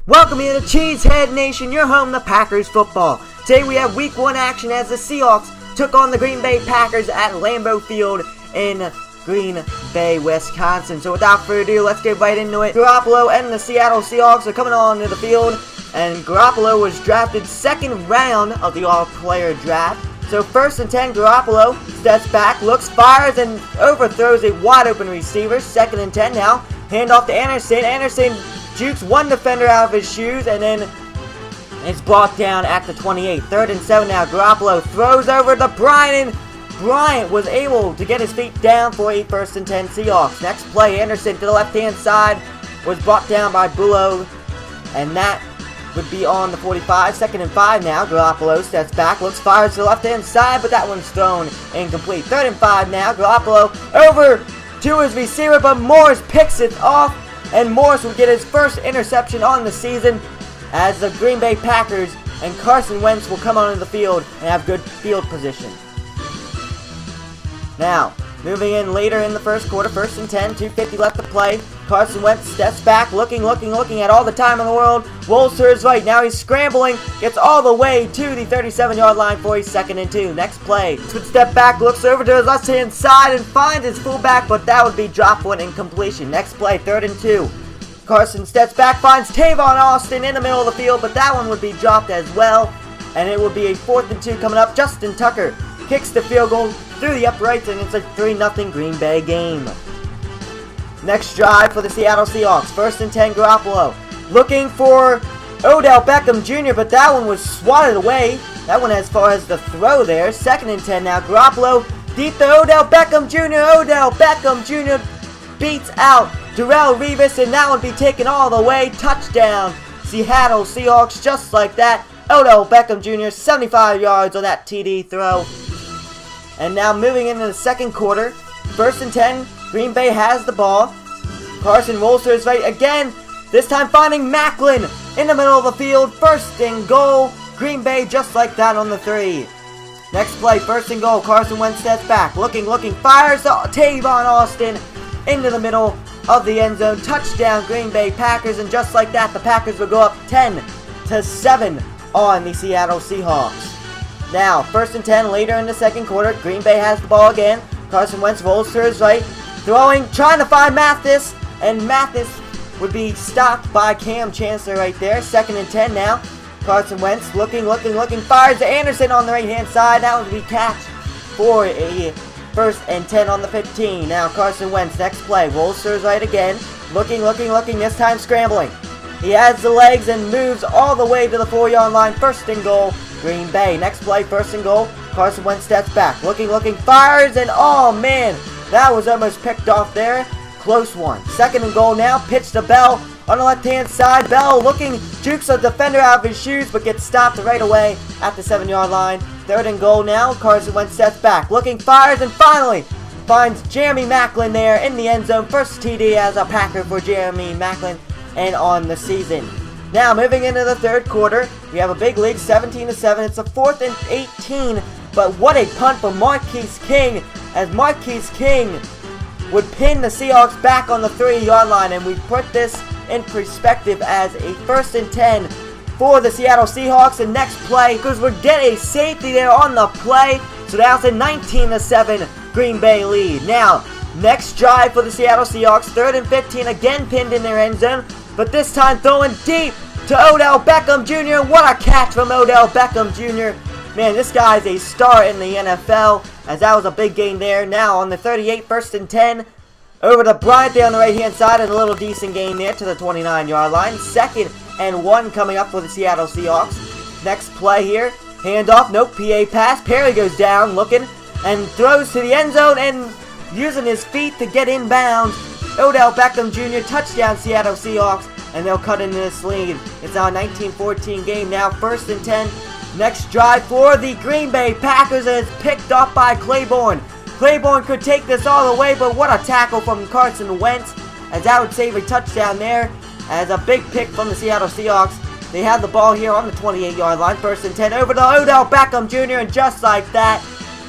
Welcome here to Cheesehead Nation, your home to Packers football. Today we have Week 1 action as the Seahawks took on the Green Bay Packers at Lambeau Field in Green Bay, Wisconsin. So without further ado, let's get right into it. Garoppolo and the Seattle Seahawks are coming on to the field, and Garoppolo was drafted second round of the All-Player Draft. So 1st and 10, Garoppolo steps back, looks, fires, and overthrows a wide-open receiver. 2nd and 10 now. Hand off to Anderson. Anderson jukes one defender out of his shoes, and then it's brought down at the 28. 3rd and 7 now. Garoppolo throws over to Bryant, and Bryant was able to get his feet down for a 1st and 10 Seahawks. Next play, Anderson to the left-hand side was brought down by Bullough, and that would be on the 45. 2nd and 5 now. Garoppolo steps back, looks, fires to the left-hand side, but that one's thrown incomplete. 3rd and 5 now. Garoppolo over to his receiver, but Morris picks it off, and Morris will get his first interception on the season as the Green Bay Packers and Carson Wentz will come onto the field and have good field position. Now, moving in later in the first quarter, 1st and 10, 2:50 left to play. Carson Wentz steps back, looking at all the time in the world. Rolls to his right. Now he's scrambling, gets all the way to the 37-yard line for a 2nd and 2. Next play, step back, looks over to his left-hand side and finds his fullback, but that would be drop one incompletion. Next play, 3rd and 2. Carson steps back, finds Tavon Austin in the middle of the field, but that one would be dropped as well, and it would be a 4th and 2 coming up. Justin Tucker kicks the field goal through the uprights, and it's a 3-0 Green Bay game. Next drive for the Seattle Seahawks. 1st and 10, Garoppolo looking for Odell Beckham Jr., but that one was swatted away. That one as far as the throw there. 2nd and 10 now. Garoppolo deep to Odell Beckham Jr. Odell Beckham Jr. beats out Darrelle Revis, and that would be taken all the way. Touchdown, Seattle Seahawks, just like that. Odell Beckham Jr., 75 yards on that TD throw. And now moving into the second quarter, 1st and 10, Green Bay has the ball. Carson rolls to his right again, this time finding Macklin in the middle of the field. 1st and goal, Green Bay just like that on the 3. Next play, 1st and goal, Carson Wentz steps back, looking, fires to Tavon Austin into the middle of the end zone. Touchdown, Green Bay Packers, and just like that, the Packers will go up 10-7 on the Seattle Seahawks. Now, 1st and 10 later in the second quarter, Green Bay has the ball again. Carson Wentz rolls to his right, throwing, trying to find Mathis, and Mathis would be stopped by Cam Chancellor right there. 2nd and 10 now. Carson Wentz looking, fires to Anderson on the right-hand side. That would be catch for a 1st and 10 on the 15. Now Carson Wentz, next play, rolls to his right again. Looking, this time scrambling. He has the legs and moves all the way to the 4-yard line. 1st and goal, Green Bay. Next play, 1st and goal. Carson Wentz steps back, looking, fires, and oh man, that was almost picked off there. Close one. 2nd and goal now. Pitch to Bell on the left-hand side. Bell looking, jukes a defender out of his shoes, but gets stopped right away at the 7-yard line. 3rd and goal now. Carson Wentz steps back, looking, fires, and finally finds Jeremy Macklin there in the end zone. First TD as a Packer for Jeremy Macklin and on the season. Now moving into the third quarter, we have a big lead, 17-7. It's a 4th and 18, but what a punt for Marquise King, as Marquise King would pin the Seahawks back on the 3-yard line, and we put this in perspective as a 1st and 10 for the Seattle Seahawks. And next play, because we get a safety there on the play, so that's a 19-7 Green Bay lead. Now, next drive for the Seattle Seahawks, 3rd and 15, again pinned in their end zone, but this time throwing deep to Odell Beckham Jr. What a catch from Odell Beckham Jr. Man, this guy is a star in the NFL, as that was a big gain there. Now on the 38, 1st and 10, over to Bryant there on the right-hand side, and a little decent gain there to the 29-yard line. 2nd and 1 coming up for the Seattle Seahawks. Next play here, handoff, nope, PA pass. Perry goes down, looking, and throws to the end zone, and using his feet to get inbounds. Odell Beckham Jr., touchdown Seattle Seahawks, and they'll cut into this lead. It's now a 19-14 game now, 1st and 10. Next drive for the Green Bay Packers, and it's picked up by Claiborne. Claiborne could take this all the way, but what a tackle from Carson Wentz, as that would save a touchdown there, as a big pick from the Seattle Seahawks. They have the ball here on the 28-yard line, 1st and 10, over to Odell Beckham Jr., and just like that,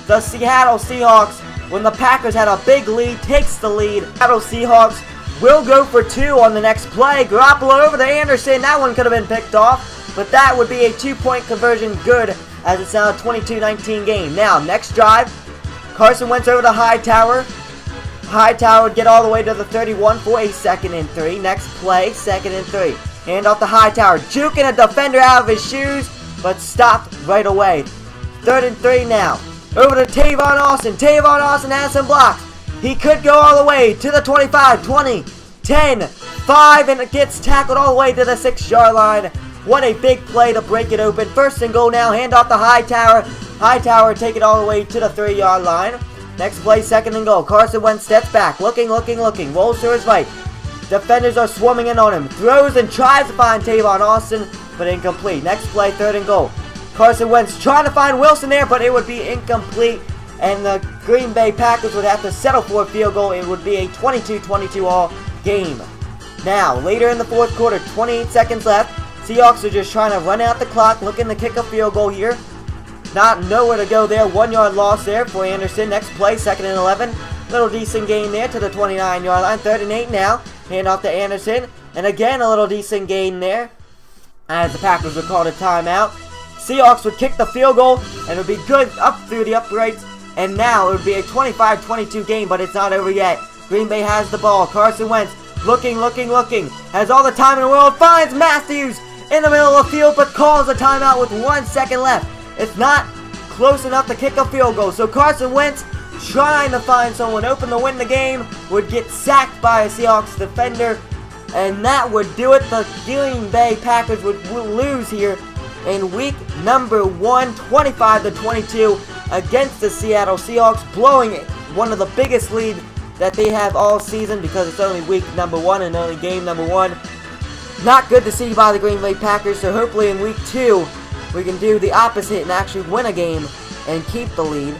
the Seattle Seahawks, when the Packers had a big lead, takes the lead. Seattle Seahawks will go for 2 on the next play. Garoppolo over to Anderson. That one could have been picked off, but that would be a 2-point conversion good, as it's now a 22-19 game. Now, next drive, Carson Wentz over to Hightower. Hightower would get all the way to the 31 for a 2nd and 3. Next play, 2nd and 3. Hand off to Hightower, juking a defender out of his shoes, but stopped right away. 3rd and 3 now. Over to Tavon Austin. Tavon Austin has some blocks. He could go all the way to the 25, 20, 10, 5, and it gets tackled all the way to the 6-yard line. What a big play to break it open. 1st and goal now. Hand off to Hightower. Hightower take it all the way to the 3-yard line. Next play, 2nd and goal. Carson Wentz steps back. Looking. Rolls to his right. Defenders are swarming in on him. Throws and tries to find Tavon Austin, but incomplete. Next play, 3rd and goal. Carson Wentz trying to find Wilson there, but it would be incomplete. And the Green Bay Packers would have to settle for a field goal. It would be a 22-22 all game. Now, later in the 4th quarter, 28 seconds left. Seahawks are just trying to run out the clock, looking to kick a field goal here. Nowhere to go there. 1-yard loss there for Anderson. Next play, 2nd and 11. Little decent gain there to the 29-yard line. 3rd and 8 now. Hand off to Anderson. And again, a little decent gain there, as the Packers would call a timeout. Seahawks would kick the field goal, and it would be good up through the uprights. And now it would be a 25-22 game, but it's not over yet. Green Bay has the ball. Carson Wentz looking. Has all the time in the world. Finds Matthews in the middle of the field, but calls a timeout with 1 second left. It's not close enough to kick a field goal. So Carson Wentz, trying to find someone open to win the game, would get sacked by a Seahawks defender. And that would do it. The Green Bay Packers would lose here in week number 1, 25-22 against the Seattle Seahawks, blowing one of the biggest leads that they have all season, because it's only week number 1 and only game number 1. Not good to see by the Green Bay Packers, so hopefully in week 2 we can do the opposite and actually win a game and keep the lead.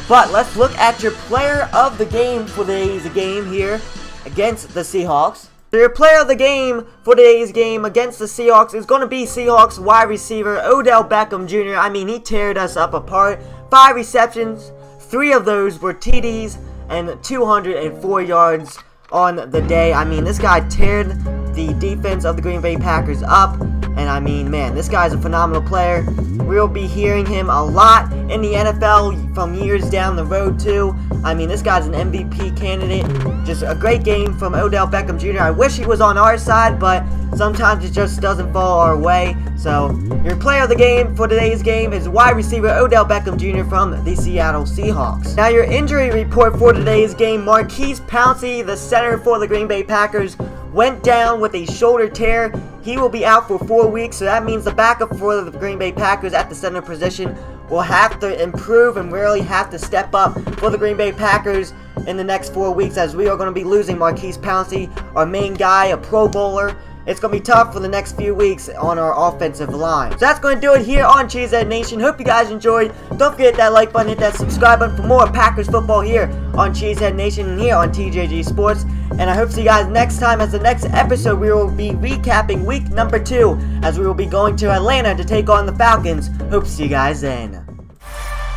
But let's look at your player of the game for today's game here against the Seahawks. So your player of the game for today's game against the Seahawks is going to be Seahawks wide receiver Odell Beckham Jr. I mean, he teared us up apart. 5 receptions, 3 of those were TDs, and 204 yards on the day. I mean, this guy teared the defense of the Green Bay Packers up. And I mean, man, this guy's a phenomenal player. We'll be hearing him a lot in the NFL from years down the road too. I mean, this guy's an MVP candidate. Just a great game from Odell Beckham Jr. I wish he was on our side, but sometimes it just doesn't fall our way. So, your player of the game for today's game is wide receiver Odell Beckham Jr. from the Seattle Seahawks. Now, your injury report for today's game: Maurkice Pouncey, the center for the Green Bay Packers, went down with a shoulder tear. He will be out for 4 weeks, so that means the backup for the Green Bay Packers at the center position will have to improve and really have to step up for the Green Bay Packers in the next 4 weeks, as we are going to be losing Maurkice Pouncey, our main guy, a Pro Bowler. It's going to be tough for the next few weeks on our offensive line. So that's going to do it here on Cheesehead Nation. Hope you guys enjoyed. Don't forget that like button, hit that subscribe button for more Packers football here on Cheesehead Nation and here on TJG Sports. And I hope to see you guys next time. As the next episode, we will be recapping week number 2, as we will be going to Atlanta to take on the Falcons. Hope to see you guys then.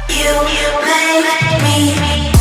You make me